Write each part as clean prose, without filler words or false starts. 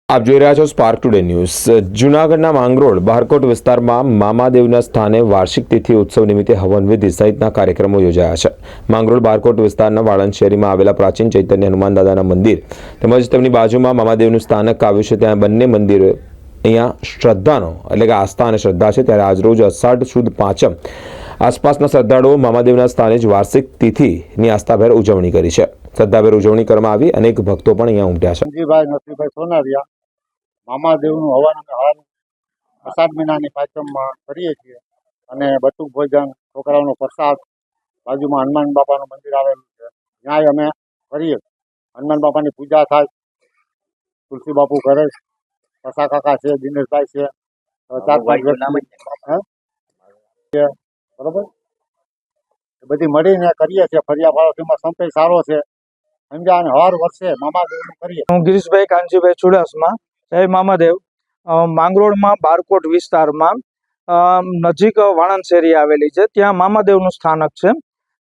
આપ જોઈ રહ્યા છો સ્પાર્ક ટુડે ન્યૂઝ। જૂનાગઢના માંગરોળ બારકોટ વિસ્તારમાં મામાદેવના સ્થાને વાર્ષિક તિથિ ઉત્સવ નિમિત્તે હવન વિધિ સહિતના કાર્યક્રમો યોજાયા છે। માંગરોળ બારકોટ વિસ્તારના વાળંદ શેરીમાં આવેલા પ્રાચીન ચૈતન્ય હનુમાન દાદાના મંદિર તેમજ તેમની બાજુમાં મામાદેવનું સ્થાનક આવ્યું છે। ત્યાં બંને મંદિરો અહીંયા શ્રદ્ધાનો એટલે કે આસ્થા અને શ્રદ્ધા છે। ત્યારે આજરોજ અષાઢ સુદ પાંચમ આસપાસના શ્રદ્ધાળુઓ મામાદેવના સ્થાને જ વાર્ષિક તિથિની આસ્થાભેર ઉજવણી કરી છે। શ્રદ્ધાભેર ઉજવણી કરવામાં આવી। અનેક ભક્તો પણ અહીંયા ઉમટ્યા છે। સંજીભાઈ નરસિંહભાઈ સોનારિયા મામાદેવનું હવન અમે હાલ અષાઢ મહિનાની પાંચમમાં કરીએ છીએ અને બટુક ભોજન, છોકરાઓનો પ્રસાદ, બાજુમાં હનુમાન બાપાનું મંદિર આવેલું છે ત્યાં અમે કરીએ। હનુમાન બાપાની પૂજા થાય, તુલસી બાપુ ઘરે, પસા કાકા છે, દિનેશભાઈ છે, 4-5 વ્યક્તિ બરોબર બધી મળીને કરીએ છીએ। ફરિયા પાડોશીમાં સંપર્ક સારો છે સમજ્યા અને હર વર્ષે મામાદેવનું કરીએ। હું ગિરીશભાઈ કાનજીભાઈ ચુડાસમા, જય મામાદેવ। માંગરોળમાં બારકોટ વિસ્તારમાં નજીક વાણંદ શેરી આવેલી છે। ત્યાં મામાદેવનું સ્થાનક છે।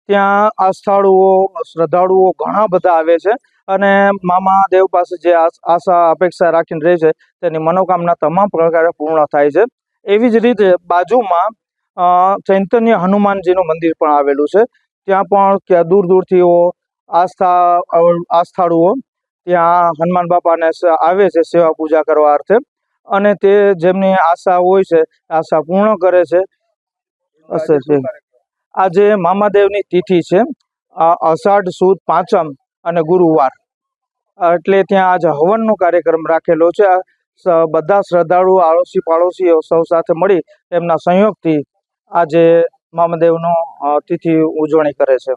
ત્યાં આસ્થાળુઓ, શ્રદ્ધાળુઓ ઘણા બધા આવે છે અને મામાદેવ પાસે જે આશા અપેક્ષા રાખીને રહે છે તેની મનોકામના તમામ પ્રકારે પૂર્ણ થાય છે। એવી જ રીતે બાજુમાં ચૈતન્ય હનુમાનજીનું મંદિર પણ આવેલું છે। ત્યાં પણ દૂર દૂરથી આસ્થાળુઓ ત્યાં હનુમાન બાપાને આવે છે સેવા પૂજા કરવા અર્થે અને તે જેમની આશા હોય છે આશા પૂર્ણ કરે છે। આજે મામાદેવની તિથિ છે અષાઢ સુદ પાંચમ અને ગુરુવાર, એટલે ત્યાં આજે હવનનો કાર્યક્રમ રાખેલો છે। બધા શ્રદ્ધાળુઓ, આડોશી પાડોશીઓ સૌ સાથે મળી એમના સંયોગથી આજે મામાદેવનો તિથિ ઉજવણી કરે છે।